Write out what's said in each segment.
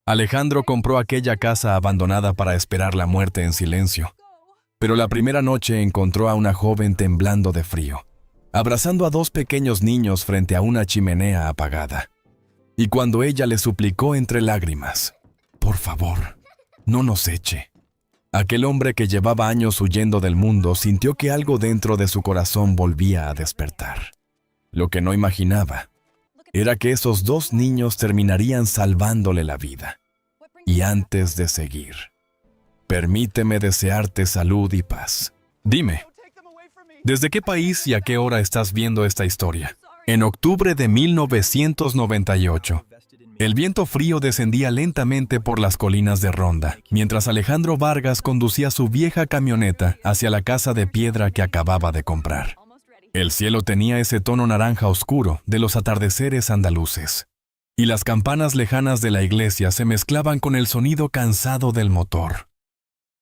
Alejandro compró aquella casa abandonada para esperar la muerte en silencio. Pero la primera noche encontró a una joven temblando de frío, abrazando a dos pequeños niños frente a una chimenea apagada. Y cuando ella le suplicó entre lágrimas, «Por favor, no nos eche», aquel hombre que llevaba años huyendo del mundo sintió que algo dentro de su corazón volvía a despertar. Lo que no imaginaba era que esos dos niños terminarían salvándole la vida. Y antes de seguir, permíteme desearte salud y paz. Dime, ¿desde qué país y a qué hora estás viendo esta historia? En octubre de 1998, el viento frío descendía lentamente por las colinas de Ronda, mientras Alejandro Vargas conducía su vieja camioneta hacia la casa de piedra que acababa de comprar. El cielo tenía ese tono naranja oscuro de los atardeceres andaluces, y las campanas lejanas de la iglesia se mezclaban con el sonido cansado del motor.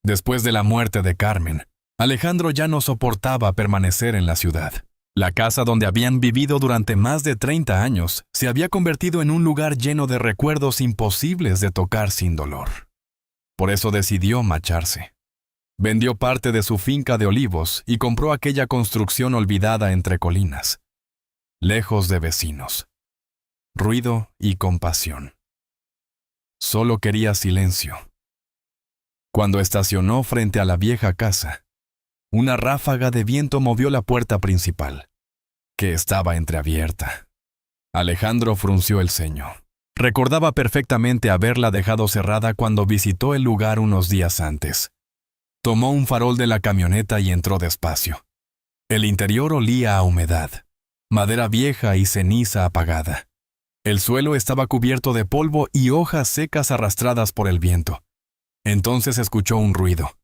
Después de la muerte de Carmen, Alejandro ya no soportaba permanecer en la ciudad. La casa donde habían vivido durante más de 30 años se había convertido en un lugar lleno de recuerdos imposibles de tocar sin dolor. Por eso decidió marcharse. Vendió parte de su finca de olivos y compró aquella construcción olvidada entre colinas, lejos de vecinos, ruido y compasión. Solo quería silencio. Cuando estacionó frente a la vieja casa, una ráfaga de viento movió la puerta principal, que estaba entreabierta. Alejandro frunció el ceño. Recordaba perfectamente haberla dejado cerrada cuando visitó el lugar unos días antes. Tomó un farol de la camioneta y entró despacio. El interior olía a humedad, madera vieja y ceniza apagada. El suelo estaba cubierto de polvo y hojas secas arrastradas por el viento. Entonces escuchó un ruido.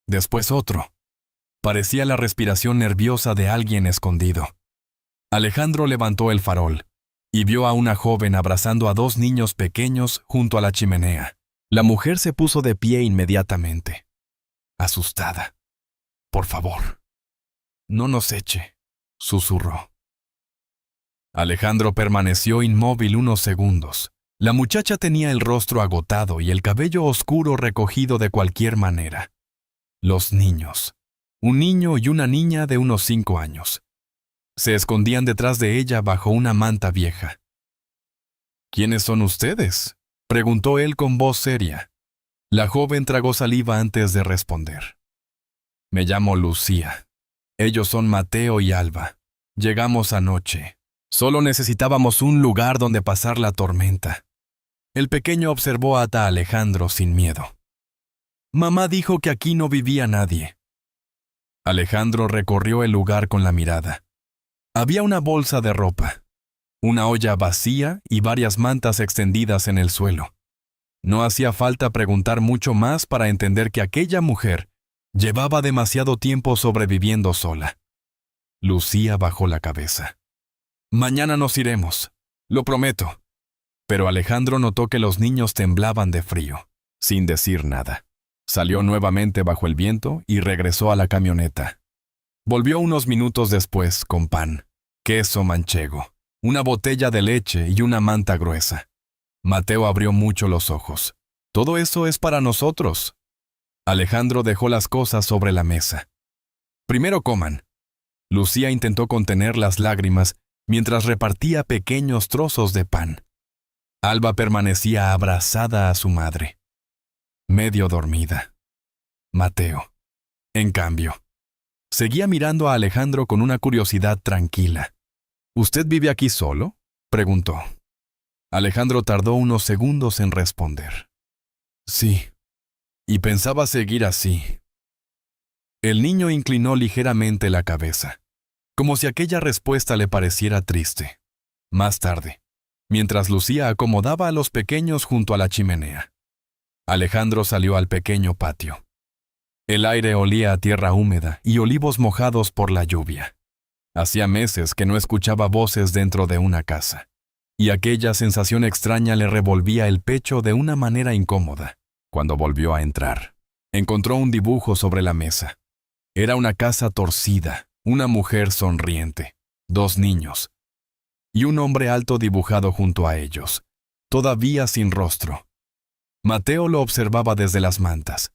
Después otro. Parecía la respiración nerviosa de alguien escondido. Alejandro levantó el farol y vio a una joven abrazando a dos niños pequeños junto a la chimenea. La mujer se puso de pie inmediatamente, asustada. «Por favor, no nos eche», susurró. Alejandro permaneció inmóvil unos segundos. La muchacha tenía el rostro agotado y el cabello oscuro recogido de cualquier manera. Los niños, un niño y una niña de unos 5 años, se escondían detrás de ella bajo una manta vieja. «¿Quiénes son ustedes?», preguntó él con voz seria. La joven tragó saliva antes de responder. «Me llamo Lucía. Ellos son Mateo y Alba. Llegamos anoche. Solo necesitábamos un lugar donde pasar la tormenta». El pequeño observó a Alejandro sin miedo. «Mamá dijo que aquí no vivía nadie». Alejandro recorrió el lugar con la mirada. Había una bolsa de ropa, una olla vacía y varias mantas extendidas en el suelo. No hacía falta preguntar mucho más para entender que aquella mujer llevaba demasiado tiempo sobreviviendo sola. Lucía bajó la cabeza. «Mañana nos iremos, lo prometo». Pero Alejandro notó que los niños temblaban de frío. Sin decir nada, salió nuevamente bajo el viento y regresó a la camioneta. Volvió unos minutos después con pan, queso manchego, una botella de leche y una manta gruesa. Mateo abrió mucho los ojos. «Todo eso es para nosotros». Alejandro dejó las cosas sobre la mesa. «Primero coman». Lucía intentó contener las lágrimas mientras repartía pequeños trozos de pan. Alba permanecía abrazada a su madre, medio dormida. Mateo, en cambio, seguía mirando a Alejandro con una curiosidad tranquila. «¿Usted vive aquí solo?», preguntó. Alejandro tardó unos segundos en responder. «Sí, y pensaba seguir así». El niño inclinó ligeramente la cabeza, como si aquella respuesta le pareciera triste. Más tarde, mientras Lucía acomodaba a los pequeños junto a la chimenea, Alejandro salió al pequeño patio. El aire olía a tierra húmeda y olivos mojados por la lluvia. Hacía meses que no escuchaba voces dentro de una casa, y aquella sensación extraña le revolvía el pecho de una manera incómoda. Cuando volvió a entrar, encontró un dibujo sobre la mesa. Era una casa torcida, una mujer sonriente, 2 niños, y un hombre alto dibujado junto a ellos, todavía sin rostro. Mateo lo observaba desde las mantas.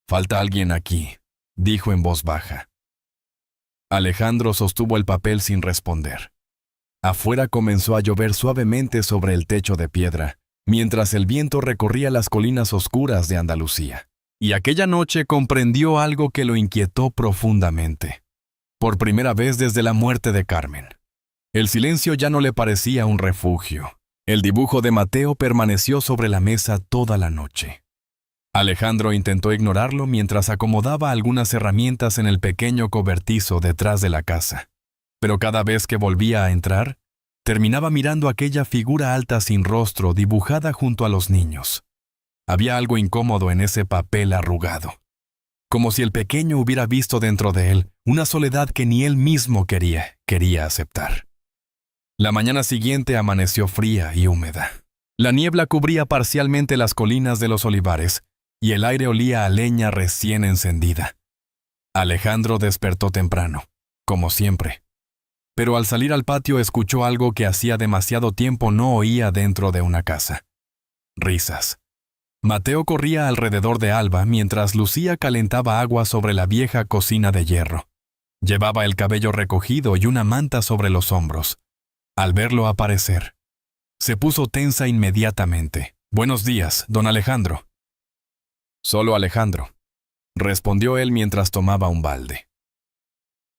«Falta alguien aquí», dijo en voz baja. Alejandro sostuvo el papel sin responder. Afuera comenzó a llover suavemente sobre el techo de piedra, mientras el viento recorría las colinas oscuras de Andalucía. Y aquella noche comprendió algo que lo inquietó profundamente. Por primera vez desde la muerte de Carmen. El silencio ya no le parecía un refugio. El dibujo de Mateo permaneció sobre la mesa toda la noche. Alejandro intentó ignorarlo mientras acomodaba algunas herramientas en el pequeño cobertizo detrás de la casa. Pero cada vez que volvía a entrar, terminaba mirando aquella figura alta sin rostro dibujada junto a los niños. Había algo incómodo en ese papel arrugado. Como si el pequeño hubiera visto dentro de él una soledad que ni él mismo quería aceptar. La mañana siguiente amaneció fría y húmeda. La niebla cubría parcialmente las colinas de los olivares y el aire olía a leña recién encendida. Alejandro despertó temprano, como siempre. Pero al salir al patio escuchó algo que hacía demasiado tiempo no oía dentro de una casa. Risas. Mateo corría alrededor de Alba mientras Lucía calentaba agua sobre la vieja cocina de hierro. Llevaba el cabello recogido y una manta sobre los hombros. Al verlo aparecer, se puso tensa inmediatamente. «Buenos días, don Alejandro». «Solo Alejandro», respondió él mientras tomaba un balde.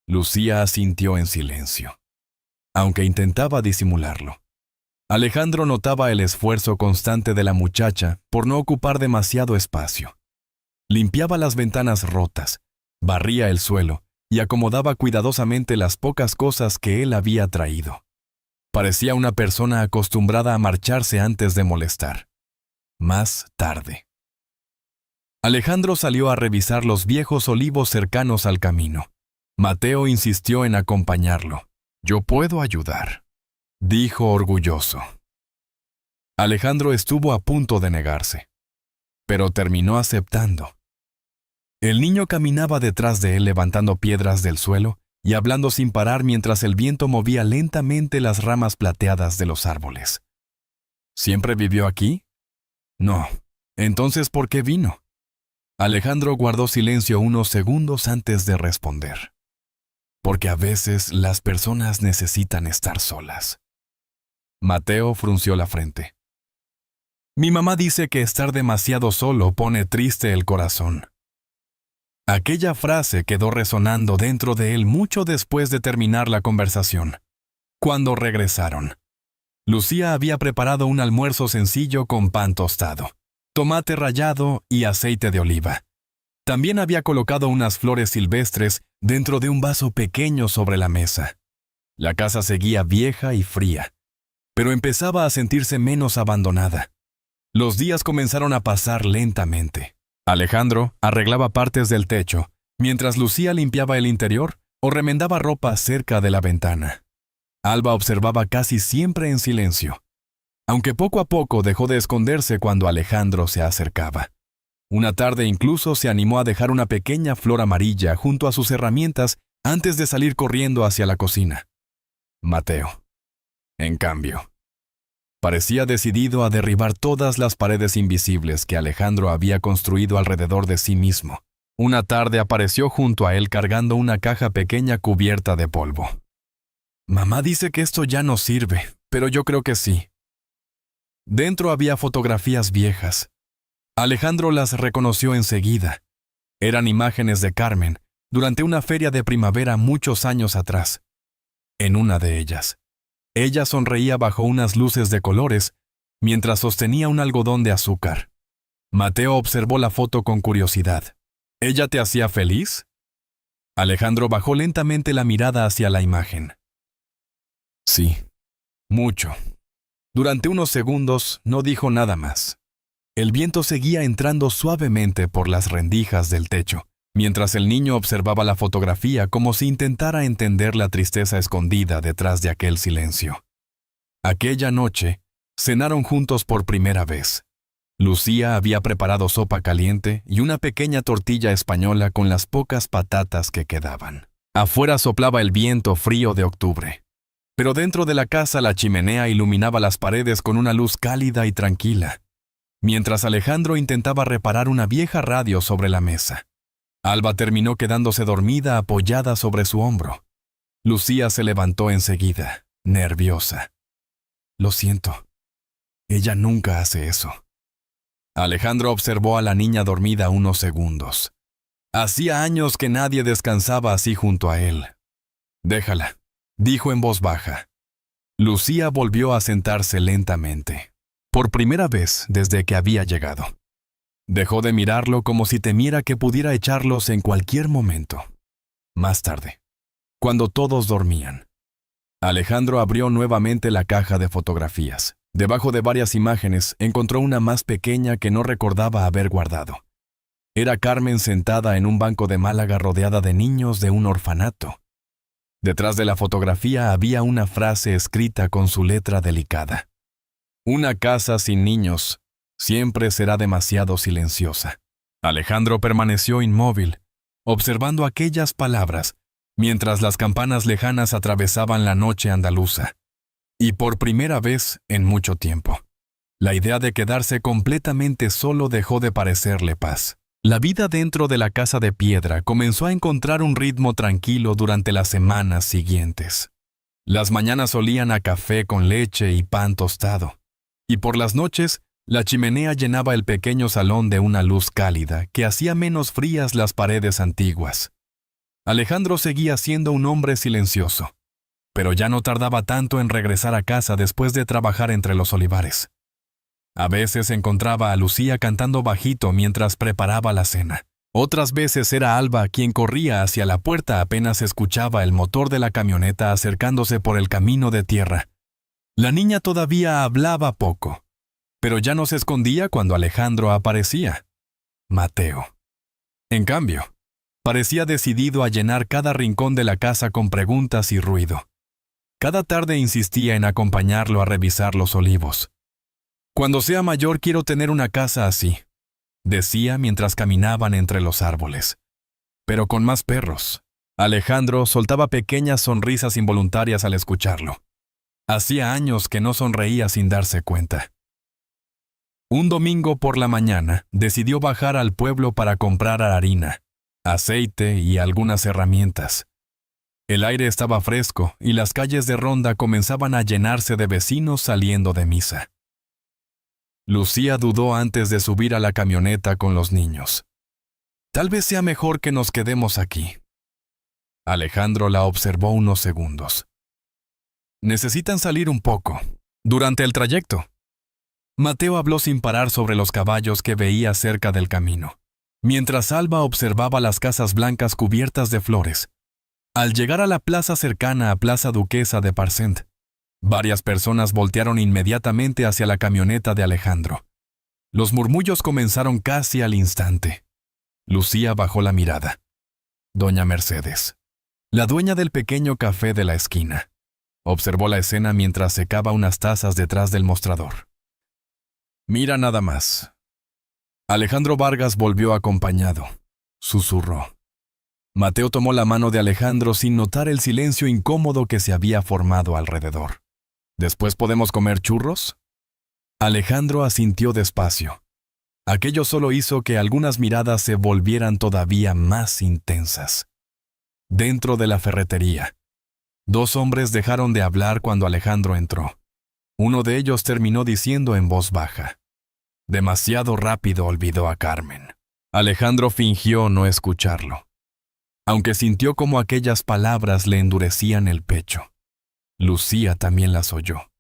Lucía asintió en silencio, aunque intentaba disimularlo. Alejandro notaba el esfuerzo constante de la muchacha por no ocupar demasiado espacio. Limpiaba las ventanas rotas, barría el suelo y acomodaba cuidadosamente las pocas cosas que él había traído. Parecía una persona acostumbrada a marcharse antes de molestar. Más tarde. Alejandro salió a revisar los viejos olivos cercanos al camino. Mateo insistió en acompañarlo. «Yo puedo ayudar», dijo orgulloso. Alejandro estuvo a punto de negarse, pero terminó aceptando. El niño caminaba detrás de él levantando piedras del suelo y hablando sin parar mientras el viento movía lentamente las ramas plateadas de los árboles. ¿Siempre vivió aquí? No. Entonces, ¿por qué vino? Alejandro guardó silencio unos segundos antes de responder. Porque a veces las personas necesitan estar solas. Mateo frunció la frente. Mi mamá dice que estar demasiado solo pone triste el corazón. Aquella frase quedó resonando dentro de él mucho después de terminar la conversación. Cuando regresaron, Lucía había preparado un almuerzo sencillo con pan tostado, tomate rallado y aceite de oliva. También había colocado unas flores silvestres dentro de un vaso pequeño sobre la mesa. La casa seguía vieja y fría, pero empezaba a sentirse menos abandonada. Los días comenzaron a pasar lentamente. Alejandro arreglaba partes del techo, mientras Lucía limpiaba el interior o remendaba ropa cerca de la ventana. Alba observaba casi siempre en silencio, aunque poco a poco dejó de esconderse cuando Alejandro se acercaba. Una tarde incluso se animó a dejar una pequeña flor amarilla junto a sus herramientas antes de salir corriendo hacia la cocina. Mateo, en cambio, parecía decidido a derribar todas las paredes invisibles que Alejandro había construido alrededor de sí mismo. Una tarde apareció junto a él cargando una caja pequeña cubierta de polvo. Mamá dice que esto ya no sirve, pero yo creo que sí. Dentro había fotografías viejas. Alejandro las reconoció enseguida. Eran imágenes de Carmen durante una feria de primavera muchos años atrás. En una de ellas, ella sonreía bajo unas luces de colores mientras sostenía un algodón de azúcar. Mateo observó la foto con curiosidad. ¿Ella te hacía feliz? Alejandro bajó lentamente la mirada hacia la imagen. Sí, mucho. Durante unos segundos no dijo nada más. El viento seguía entrando suavemente por las rendijas del techo, mientras el niño observaba la fotografía como si intentara entender la tristeza escondida detrás de aquel silencio. Aquella noche, cenaron juntos por primera vez. Lucía había preparado sopa caliente y una pequeña tortilla española con las pocas patatas que quedaban. Afuera soplaba el viento frío de octubre, pero dentro de la casa la chimenea iluminaba las paredes con una luz cálida y tranquila. mientras Alejandro intentaba reparar una vieja radio sobre la mesa. Alba terminó quedándose dormida apoyada sobre su hombro. Lucía se levantó enseguida, nerviosa. Lo siento. Ella nunca hace eso. Alejandro observó a la niña dormida unos segundos. Hacía años que nadie descansaba así junto a él. Déjala, dijo en voz baja. Lucía volvió a sentarse lentamente, por primera vez desde que había llegado. Dejó de mirarlo como si temiera que pudiera echarlos en cualquier momento. Más tarde, cuando todos dormían, Alejandro abrió nuevamente la caja de fotografías. Debajo de varias imágenes encontró una más pequeña que no recordaba haber guardado. Era Carmen sentada en un banco de Málaga rodeada de niños de un orfanato. Detrás de la fotografía había una frase escrita con su letra delicada. Una casa sin niños siempre será demasiado silenciosa. Alejandro permaneció inmóvil, observando aquellas palabras, mientras las campanas lejanas atravesaban la noche andaluza. Y por primera vez en mucho tiempo, la idea de quedarse completamente solo dejó de parecerle paz. La vida dentro de la casa de piedra comenzó a encontrar un ritmo tranquilo durante las semanas siguientes. Las mañanas olían a café con leche y pan tostado, y por las noches, la chimenea llenaba el pequeño salón de una luz cálida que hacía menos frías las paredes antiguas. Alejandro seguía siendo un hombre silencioso, pero ya no tardaba tanto en regresar a casa después de trabajar entre los olivares. A veces encontraba a Lucía cantando bajito mientras preparaba la cena. Otras veces era Alba quien corría hacia la puerta apenas escuchaba el motor de la camioneta acercándose por el camino de tierra. La niña todavía hablaba poco, pero ya no se escondía cuando Alejandro aparecía. Mateo, en cambio, parecía decidido a llenar cada rincón de la casa con preguntas y ruido. Cada tarde insistía en acompañarlo a revisar los olivos. Cuando sea mayor quiero tener una casa así, decía mientras caminaban entre los árboles. Pero con más perros. Alejandro soltaba pequeñas sonrisas involuntarias al escucharlo. Hacía años que no sonreía sin darse cuenta. Un domingo por la mañana decidió bajar al pueblo para comprar harina, aceite y algunas herramientas. El aire estaba fresco y las calles de Ronda comenzaban a llenarse de vecinos saliendo de misa. Lucía dudó antes de subir a la camioneta con los niños. Tal vez sea mejor que nos quedemos aquí. Alejandro la observó unos segundos. Necesitan salir un poco, durante el trayecto. Mateo habló sin parar sobre los caballos que veía cerca del camino, mientras Alba observaba las casas blancas cubiertas de flores. Al llegar a la plaza cercana a Plaza Duquesa de Parcent, varias personas voltearon inmediatamente hacia la camioneta de Alejandro. Los murmullos comenzaron casi al instante. Lucía bajó la mirada. Doña Mercedes, la dueña del pequeño café de la esquina, observó la escena mientras secaba unas tazas detrás del mostrador. Mira nada más. Alejandro Vargas volvió acompañado. Susurró. Mateo tomó la mano de Alejandro sin notar el silencio incómodo que se había formado alrededor. ¿Después podemos comer churros? Alejandro asintió despacio. Aquello solo hizo que algunas miradas se volvieran todavía más intensas. Dentro de la ferretería, dos hombres dejaron de hablar cuando Alejandro entró. Uno de ellos terminó diciendo en voz baja: demasiado rápido olvidó a Carmen. Alejandro fingió no escucharlo, aunque sintió como aquellas palabras le endurecían el pecho. Lucía también las oyó,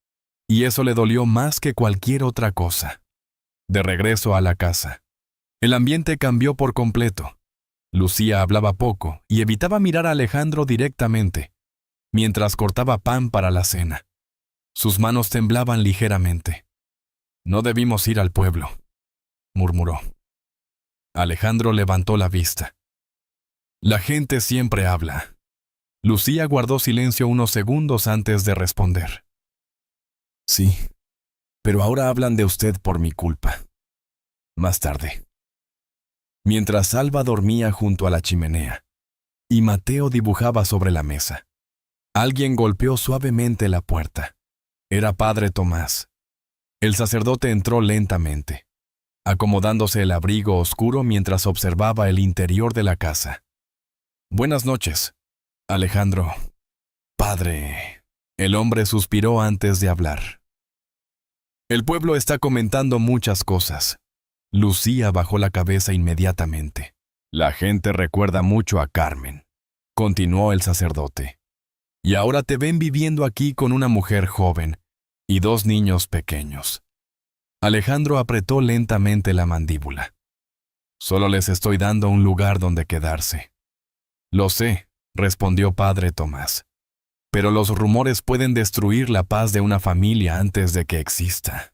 y eso le dolió más que cualquier otra cosa. De regreso a la casa, el ambiente cambió por completo. Lucía hablaba poco y evitaba mirar a Alejandro directamente, mientras cortaba pan para la cena. Sus manos temblaban ligeramente. No debimos ir al pueblo, murmuró. Alejandro levantó la vista. La gente siempre habla. Lucía guardó silencio unos segundos antes de responder. Sí, pero ahora hablan de usted por mi culpa. Más tarde. Mientras Alba dormía junto a la chimenea y Mateo dibujaba sobre la mesa, alguien golpeó suavemente la puerta. Era Padre Tomás. El sacerdote entró lentamente, acomodándose el abrigo oscuro mientras observaba el interior de la casa. «Buenas noches, Alejandro. Padre». El hombre suspiró antes de hablar. «El pueblo está comentando muchas cosas». Lucía bajó la cabeza inmediatamente. «La gente recuerda mucho a Carmen», continuó el sacerdote. «Y ahora te ven viviendo aquí con una mujer joven y 2 niños pequeños». Alejandro apretó lentamente la mandíbula. «Solo les estoy dando un lugar donde quedarse». «Lo sé», respondió Padre Tomás. «Pero los rumores pueden destruir la paz de una familia antes de que exista».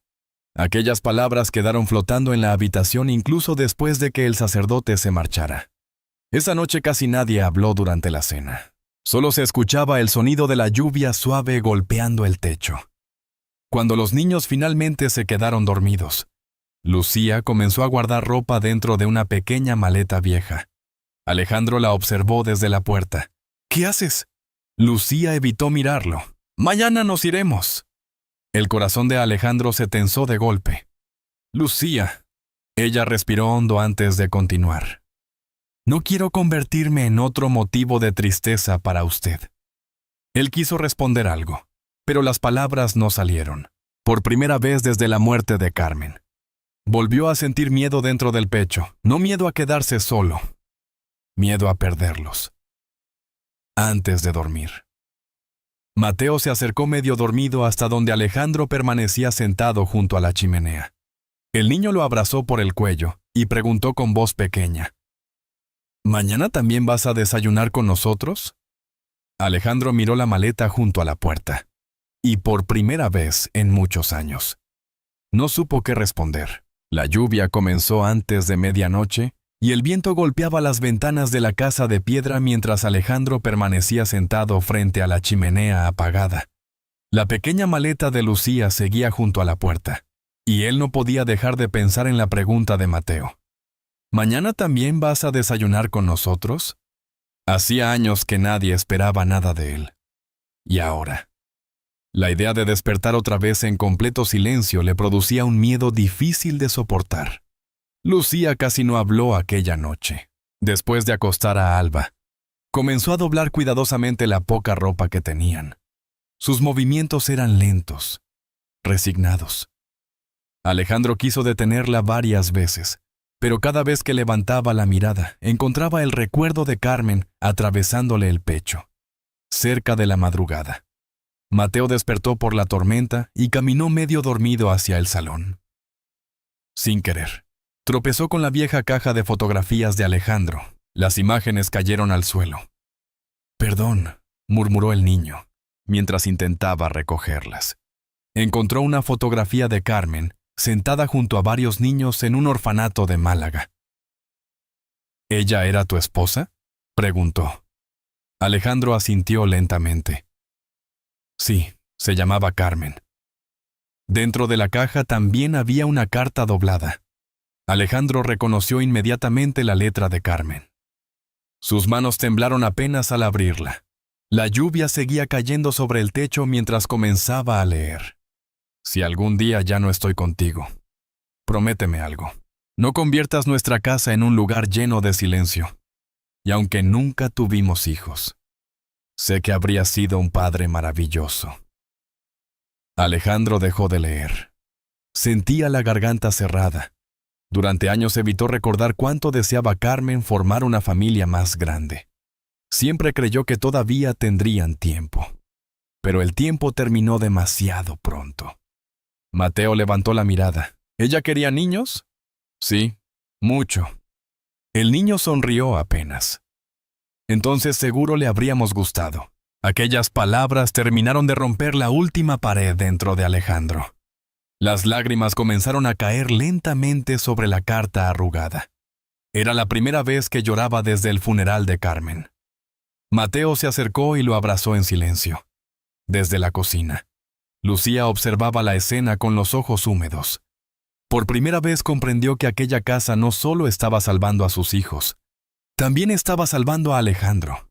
Aquellas palabras quedaron flotando en la habitación incluso después de que el sacerdote se marchara. Esa noche casi nadie habló durante la cena. Solo se escuchaba el sonido de la lluvia suave golpeando el techo. Cuando los niños finalmente se quedaron dormidos, Lucía comenzó a guardar ropa dentro de una pequeña maleta vieja. Alejandro la observó desde la puerta. «¿Qué haces?» Lucía evitó mirarlo. «Mañana nos iremos». El corazón de Alejandro se tensó de golpe. «Lucía». Ella respiró hondo antes de continuar. «No quiero convertirme en otro motivo de tristeza para usted». Él quiso responder algo, pero las palabras no salieron. Por primera vez desde la muerte de Carmen. Volvió a sentir miedo dentro del pecho, no miedo a quedarse solo, miedo a perderlos. Antes de dormir. Mateo se acercó medio dormido hasta donde Alejandro permanecía sentado junto a la chimenea. El niño lo abrazó por el cuello y preguntó con voz pequeña: «¿Mañana también vas a desayunar con nosotros?» Alejandro miró la maleta junto a la puerta. Y por primera vez en muchos años. No supo qué responder. La lluvia comenzó antes de medianoche y el viento golpeaba las ventanas de la casa de piedra mientras Alejandro permanecía sentado frente a la chimenea apagada. La pequeña maleta de Lucía seguía junto a la puerta, y él no podía dejar de pensar en la pregunta de Mateo. «¿Mañana también vas a desayunar con nosotros?» Hacía años que nadie esperaba nada de él. Y ahora. La idea de despertar otra vez en completo silencio le producía un miedo difícil de soportar. Lucía casi no habló aquella noche. Después de acostar a Alba, comenzó a doblar cuidadosamente la poca ropa que tenían. Sus movimientos eran lentos, resignados. Alejandro quiso detenerla varias veces, pero cada vez que levantaba la mirada, encontraba el recuerdo de Carmen atravesándole el pecho, cerca de la madrugada. Mateo despertó por la tormenta y caminó medio dormido hacia el salón. Sin querer, tropezó con la vieja caja de fotografías de Alejandro. Las imágenes cayeron al suelo. «Perdón», murmuró el niño, mientras intentaba recogerlas. Encontró una fotografía de Carmen, sentada junto a varios niños en un orfanato de Málaga. «¿Ella era tu esposa?», preguntó. Alejandro asintió lentamente. «Sí, se llamaba Carmen». Dentro de la caja también había una carta doblada. Alejandro reconoció inmediatamente la letra de Carmen. Sus manos temblaron apenas al abrirla. La lluvia seguía cayendo sobre el techo mientras comenzaba a leer. «Si algún día ya no estoy contigo, prométeme algo. No conviertas nuestra casa en un lugar lleno de silencio. Y aunque nunca tuvimos hijos, sé que habrías sido un padre maravilloso». Alejandro dejó de leer. Sentía la garganta cerrada. Durante años evitó recordar cuánto deseaba Carmen formar una familia más grande. Siempre creyó que todavía tendrían tiempo. Pero el tiempo terminó demasiado pronto. Mateo levantó la mirada. ¿Ella quería niños? Sí, mucho. El niño sonrió apenas. Entonces seguro le habríamos gustado. Aquellas palabras terminaron de romper la última pared dentro de Alejandro. Las lágrimas comenzaron a caer lentamente sobre la carta arrugada. Era la primera vez que lloraba desde el funeral de Carmen. Mateo se acercó y lo abrazó en silencio. Desde la cocina, Lucía observaba la escena con los ojos húmedos. Por primera vez comprendió que aquella casa no solo estaba salvando a sus hijos, también estaba salvando a Alejandro.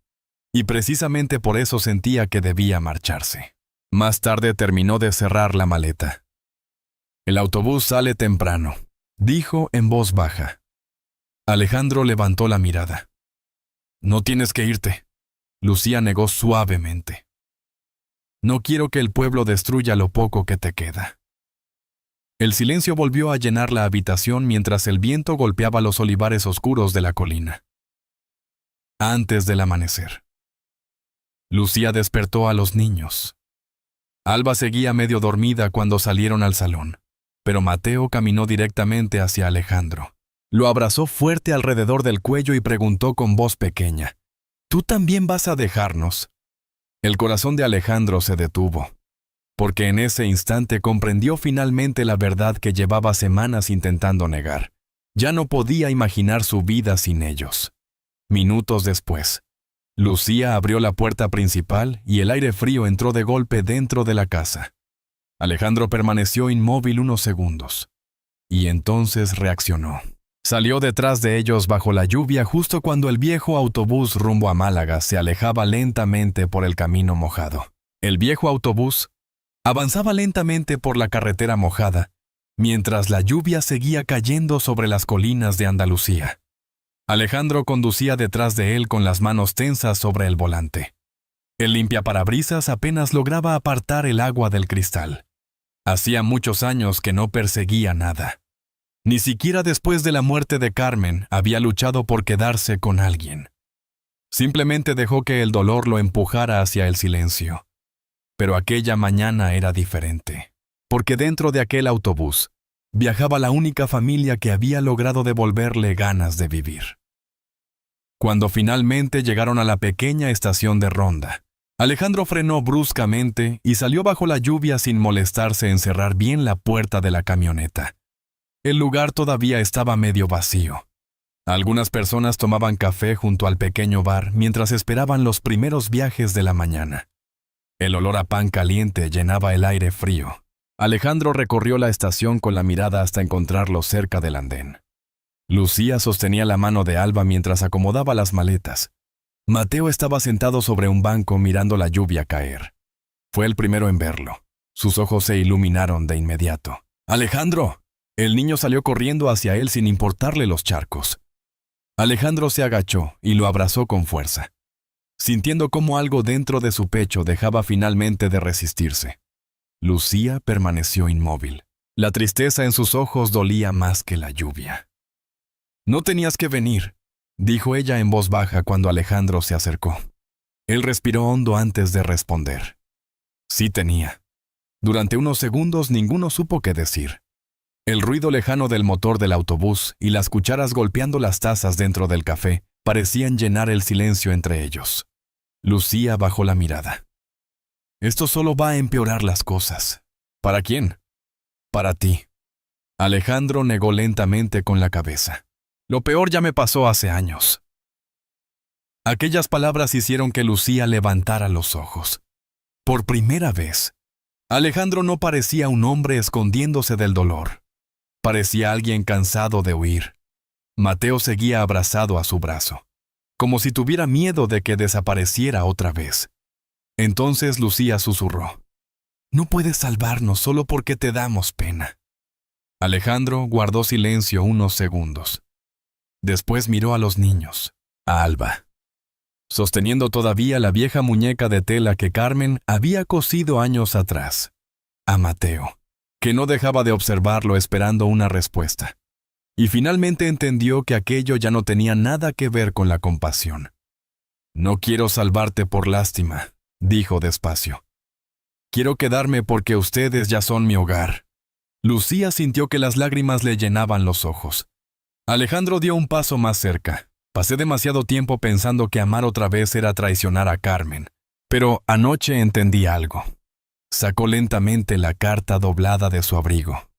Y precisamente por eso sentía que debía marcharse. Más tarde terminó de cerrar la maleta. El autobús sale temprano, dijo en voz baja. Alejandro levantó la mirada. No tienes que irte, Lucía negó suavemente. No quiero que el pueblo destruya lo poco que te queda. El silencio volvió a llenar la habitación mientras el viento golpeaba los olivares oscuros de la colina. Antes del amanecer, Lucía despertó a los niños. Alba seguía medio dormida cuando salieron al salón, pero Mateo caminó directamente hacia Alejandro. Lo abrazó fuerte alrededor del cuello y preguntó con voz pequeña, ¿tú también vas a dejarnos? El corazón de Alejandro se detuvo, porque en ese instante comprendió finalmente la verdad que llevaba semanas intentando negar. Ya no podía imaginar su vida sin ellos. Minutos después, Lucía abrió la puerta principal y el aire frío entró de golpe dentro de la casa. Alejandro permaneció inmóvil unos segundos, y entonces reaccionó. Salió detrás de ellos bajo la lluvia justo cuando el viejo autobús rumbo a Málaga se alejaba lentamente por el camino mojado. El viejo autobús avanzaba lentamente por la carretera mojada, mientras la lluvia seguía cayendo sobre las colinas de Andalucía. Alejandro conducía detrás de él con las manos tensas sobre el volante. El limpiaparabrisas apenas lograba apartar el agua del cristal. Hacía muchos años que no perseguía nada. Ni siquiera después de la muerte de Carmen había luchado por quedarse con alguien. Simplemente dejó que el dolor lo empujara hacia el silencio. Pero aquella mañana era diferente, porque dentro de aquel autobús viajaba la única familia que había logrado devolverle ganas de vivir. Cuando finalmente llegaron a la pequeña estación de Ronda, Alejandro frenó bruscamente y salió bajo la lluvia sin molestarse en cerrar bien la puerta de la camioneta. El lugar todavía estaba medio vacío. Algunas personas tomaban café junto al pequeño bar mientras esperaban los primeros viajes de la mañana. El olor a pan caliente llenaba el aire frío. Alejandro recorrió la estación con la mirada hasta encontrarlo cerca del andén. Lucía sostenía la mano de Alba mientras acomodaba las maletas. Mateo estaba sentado sobre un banco mirando la lluvia caer. Fue el primero en verlo. Sus ojos se iluminaron de inmediato. ¡Alejandro! El niño salió corriendo hacia él sin importarle los charcos. Alejandro se agachó y lo abrazó con fuerza, sintiendo cómo algo dentro de su pecho dejaba finalmente de resistirse. Lucía permaneció inmóvil. La tristeza en sus ojos dolía más que la lluvia. «No tenías que venir», dijo ella en voz baja cuando Alejandro se acercó. Él respiró hondo antes de responder. Sí tenía. Durante unos segundos ninguno supo qué decir. El ruido lejano del motor del autobús y las cucharas golpeando las tazas dentro del café parecían llenar el silencio entre ellos. Lucía bajó la mirada. «Esto solo va a empeorar las cosas». «¿Para quién?» «Para ti». Alejandro negó lentamente con la cabeza. «Lo peor ya me pasó hace años». Aquellas palabras hicieron que Lucía levantara los ojos. Por primera vez, Alejandro no parecía un hombre escondiéndose del dolor. Parecía alguien cansado de huir. Mateo seguía abrazado a su brazo, como si tuviera miedo de que desapareciera otra vez. Entonces Lucía susurró. «No puedes salvarnos solo porque te damos pena». Alejandro guardó silencio unos segundos. Después miró a los niños, a Alba, sosteniendo todavía la vieja muñeca de tela que Carmen había cosido años atrás, a Mateo, que no dejaba de observarlo esperando una respuesta. Y finalmente entendió que aquello ya no tenía nada que ver con la compasión. «No quiero salvarte por lástima», dijo despacio. «Quiero quedarme porque ustedes ya son mi hogar». Lucía sintió que las lágrimas le llenaban los ojos. Alejandro dio un paso más cerca. «Pasé demasiado tiempo pensando que amar otra vez era traicionar a Carmen. Pero anoche entendí algo». Sacó lentamente la carta doblada de su abrigo.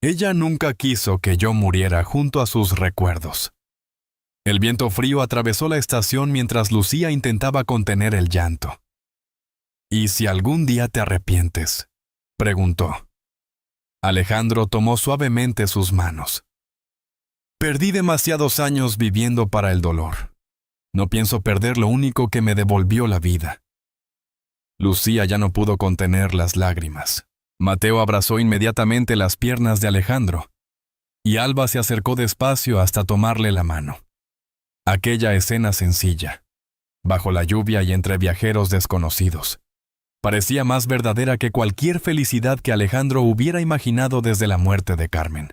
«Ella nunca quiso que yo muriera junto a sus recuerdos». El viento frío atravesó la estación mientras Lucía intentaba contener el llanto. «¿Y si algún día te arrepientes?», preguntó. Alejandro tomó suavemente sus manos. «Perdí demasiados años viviendo para el dolor. No pienso perder lo único que me devolvió la vida». Lucía ya no pudo contener las lágrimas. Mateo abrazó inmediatamente las piernas de Alejandro. y Alba se acercó despacio hasta tomarle la mano. Aquella escena sencilla, bajo la lluvia y entre viajeros desconocidos, parecía más verdadera que cualquier felicidad que Alejandro hubiera imaginado desde la muerte de Carmen.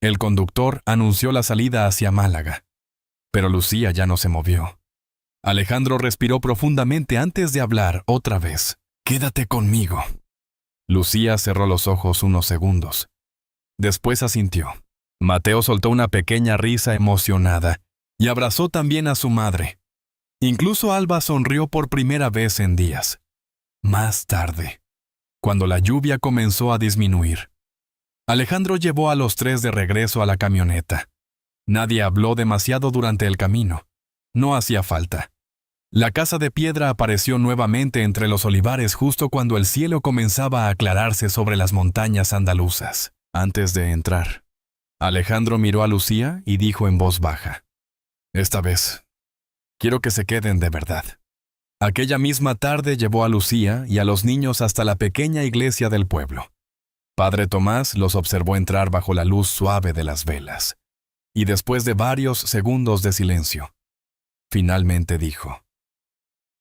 El conductor anunció la salida hacia Málaga, pero Lucía ya no se movió. Alejandro respiró profundamente antes de hablar otra vez. «Quédate conmigo». Lucía cerró los ojos unos segundos. Después asintió. Mateo soltó una pequeña risa emocionada y abrazó también a su madre. Incluso Alba sonrió por primera vez en días. Más tarde, cuando la lluvia comenzó a disminuir, Alejandro llevó a los tres de regreso a la camioneta. Nadie habló demasiado durante el camino. No hacía falta. La casa de piedra apareció nuevamente entre los olivares justo cuando el cielo comenzaba a aclararse sobre las montañas andaluzas. Antes de entrar, Alejandro miró a Lucía y dijo en voz baja: «Esta vez, quiero que se queden de verdad». Aquella misma tarde llevó a Lucía y a los niños hasta la pequeña iglesia del pueblo. Padre Tomás los observó entrar bajo la luz suave de las velas, y después de varios segundos de silencio, finalmente dijo: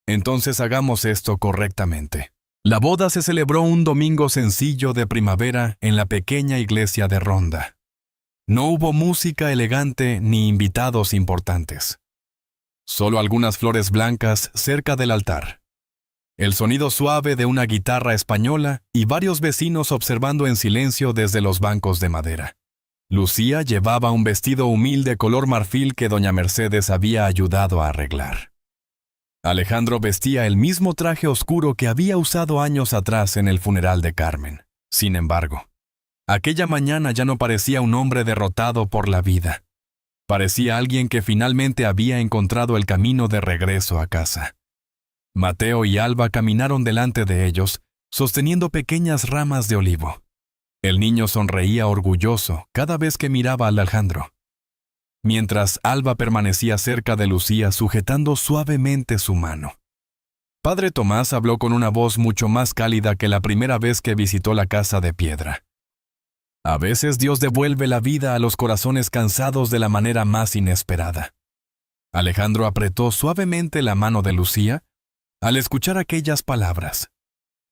«Entonces hagamos esto correctamente». La boda se celebró un domingo sencillo de primavera en la pequeña iglesia de Ronda. No hubo música elegante ni invitados importantes. Solo algunas flores blancas cerca del altar. El sonido suave de una guitarra española y varios vecinos observando en silencio desde los bancos de madera. Lucía llevaba un vestido humilde color marfil que doña Mercedes había ayudado a arreglar. Alejandro vestía el mismo traje oscuro que había usado años atrás en el funeral de Carmen. Sin embargo, aquella mañana ya no parecía un hombre derrotado por la vida. Parecía alguien que finalmente había encontrado el camino de regreso a casa. Mateo y Alba caminaron delante de ellos, sosteniendo pequeñas ramas de olivo. El niño sonreía orgulloso cada vez que miraba a Alejandro, mientras Alba permanecía cerca de Lucía sujetando suavemente su mano. Padre Tomás habló con una voz mucho más cálida que la primera vez que visitó la casa de piedra. A veces Dios devuelve la vida a los corazones cansados de la manera más inesperada. Alejandro apretó suavemente la mano de Lucía al escuchar aquellas palabras.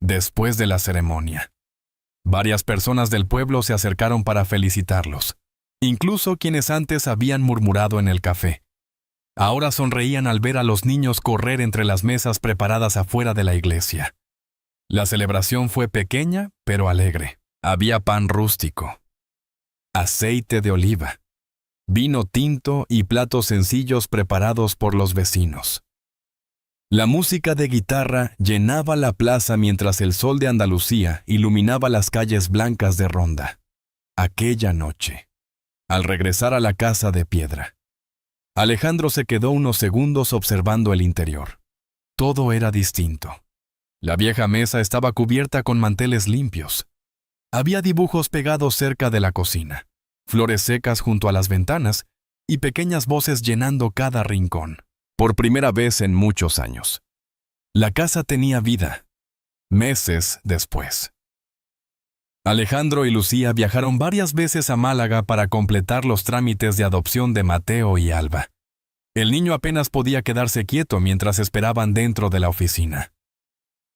Después de la ceremonia, varias personas del pueblo se acercaron para felicitarlos, incluso quienes antes habían murmurado en el café. Ahora sonreían al ver a los niños correr entre las mesas preparadas afuera de la iglesia. La celebración fue pequeña, pero alegre. Había pan rústico, aceite de oliva, vino tinto y platos sencillos preparados por los vecinos. La música de guitarra llenaba la plaza mientras el sol de Andalucía iluminaba las calles blancas de Ronda. Aquella noche, al regresar a la casa de piedra, Alejandro se quedó unos segundos observando el interior. Todo era distinto. La vieja mesa estaba cubierta con manteles limpios. Había dibujos pegados cerca de la cocina, flores secas junto a las ventanas y pequeñas voces llenando cada rincón. Por primera vez en muchos años, la casa tenía vida. Meses después, Alejandro y Lucía viajaron varias veces a Málaga para completar los trámites de adopción de Mateo y Alba. El niño apenas podía quedarse quieto mientras esperaban dentro de la oficina.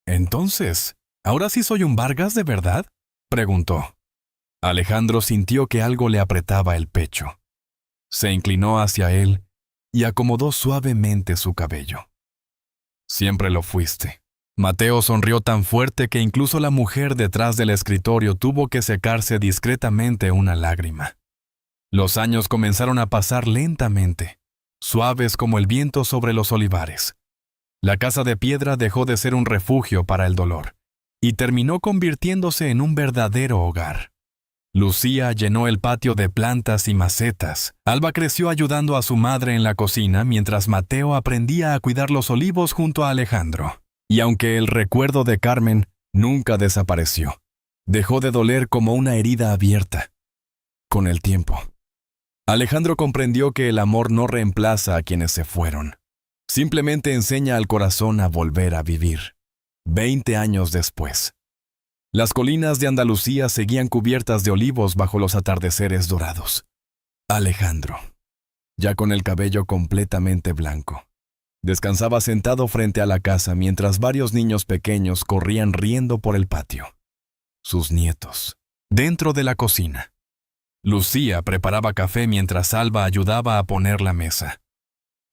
«Entonces, ¿ahora sí soy un Vargas de verdad?», preguntó. Alejandro sintió que algo le apretaba el pecho. Se inclinó hacia él y acomodó suavemente su cabello. «Siempre lo fuiste». Mateo sonrió tan fuerte que incluso la mujer detrás del escritorio tuvo que secarse discretamente una lágrima. Los años comenzaron a pasar lentamente, suaves como el viento sobre los olivares. La casa de piedra dejó de ser un refugio para el dolor y terminó convirtiéndose en un verdadero hogar. Lucía llenó el patio de plantas y macetas. Alba creció ayudando a su madre en la cocina mientras Mateo aprendía a cuidar los olivos junto a Alejandro. Y aunque el recuerdo de Carmen nunca desapareció, dejó de doler como una herida abierta. Con el tiempo, Alejandro comprendió que el amor no reemplaza a quienes se fueron. Simplemente enseña al corazón a volver a vivir. 20 años después, Las colinas de Andalucía seguían cubiertas de olivos bajo los atardeceres dorados. Alejandro, ya con el cabello completamente blanco, descansaba sentado frente a la casa mientras varios niños pequeños corrían riendo por el patio. Sus nietos, dentro de la cocina. Lucía preparaba café mientras Alba ayudaba a poner la mesa.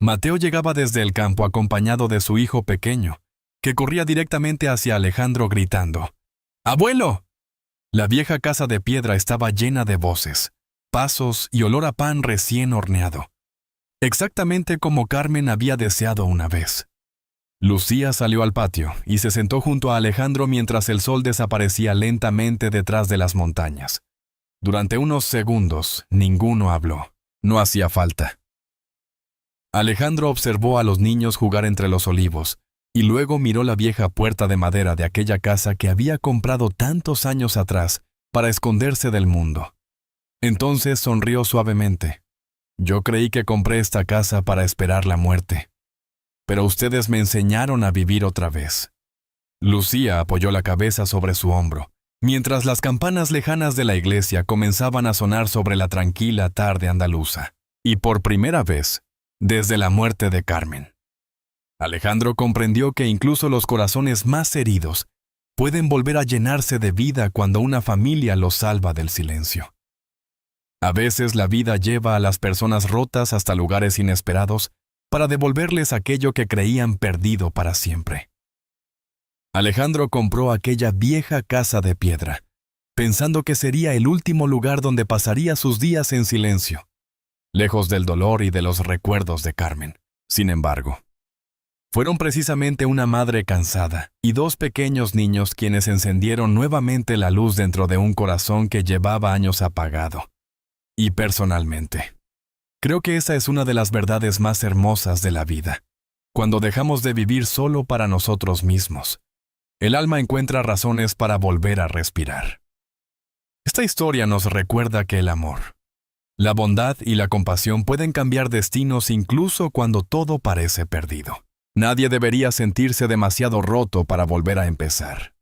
Mateo llegaba desde el campo acompañado de su hijo pequeño, que corría directamente hacia Alejandro gritando: ¡Abuelo! La vieja casa de piedra estaba llena de voces, pasos y olor a pan recién horneado. Exactamente como Carmen había deseado una vez. Lucía salió al patio y se sentó junto a Alejandro mientras el sol desaparecía lentamente detrás de las montañas. Durante unos segundos, ninguno habló. No hacía falta. Alejandro observó a los niños jugar entre los olivos y luego miró la vieja puerta de madera de aquella casa que había comprado tantos años atrás para esconderse del mundo. Entonces sonrió suavemente. Yo creí que compré esta casa para esperar la muerte, pero ustedes me enseñaron a vivir otra vez. Lucía apoyó la cabeza sobre su hombro, mientras las campanas lejanas de la iglesia comenzaban a sonar sobre la tranquila tarde andaluza, y por primera vez, desde la muerte de Carmen. Alejandro comprendió que incluso los corazones más heridos pueden volver a llenarse de vida cuando una familia los salva del silencio. A veces la vida lleva a las personas rotas hasta lugares inesperados para devolverles aquello que creían perdido para siempre. Alejandro compró aquella vieja casa de piedra, pensando que sería el último lugar donde pasaría sus días en silencio, lejos del dolor y de los recuerdos de Carmen. Sin embargo, fueron precisamente una madre cansada y dos pequeños niños quienes encendieron nuevamente la luz dentro de un corazón que llevaba años apagado. Y personalmente, creo que esa es una de las verdades más hermosas de la vida. Cuando dejamos de vivir solo para nosotros mismos, el alma encuentra razones para volver a respirar. Esta historia nos recuerda que el amor, la bondad y la compasión pueden cambiar destinos incluso cuando todo parece perdido. Nadie debería sentirse demasiado roto para volver a empezar,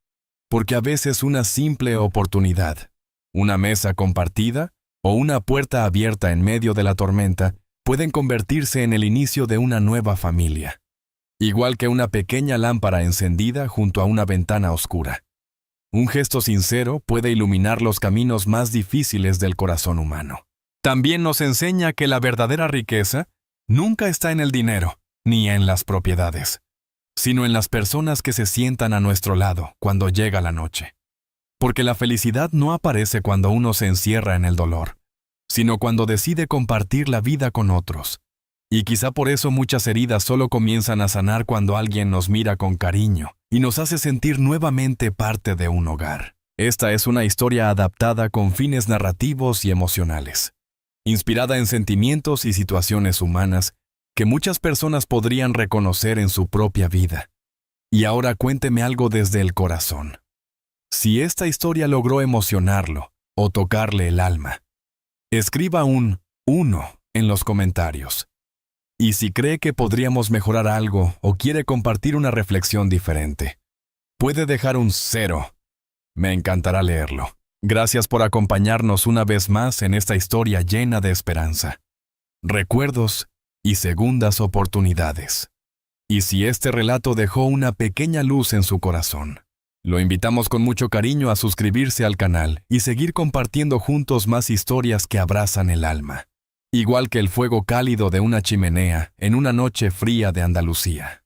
porque a veces una simple oportunidad, una mesa compartida o una puerta abierta en medio de la tormenta pueden convertirse en el inicio de una nueva familia. Igual que una pequeña lámpara encendida junto a una ventana oscura. Un gesto sincero puede iluminar los caminos más difíciles del corazón humano. También nos enseña que la verdadera riqueza nunca está en el dinero, ni en las propiedades, sino en las personas que se sientan a nuestro lado cuando llega la noche. Porque la felicidad no aparece cuando uno se encierra en el dolor, sino cuando decide compartir la vida con otros. Y quizá por eso muchas heridas solo comienzan a sanar cuando alguien nos mira con cariño y nos hace sentir nuevamente parte de un hogar. Esta es una historia adaptada con fines narrativos y emocionales, inspirada en sentimientos y situaciones humanas que muchas personas podrían reconocer en su propia vida. Y ahora cuénteme algo desde el corazón. Si esta historia logró emocionarlo o tocarle el alma, escriba un 1 en los comentarios. Y si cree que podríamos mejorar algo o quiere compartir una reflexión diferente, puede dejar un 0. Me encantará leerlo. Gracias por acompañarnos una vez más en esta historia llena de esperanza, recuerdos y segundas oportunidades. Y si este relato dejó una pequeña luz en su corazón, lo invitamos con mucho cariño a suscribirse al canal y seguir compartiendo juntos más historias que abrazan el alma. Igual que el fuego cálido de una chimenea en una noche fría de Andalucía.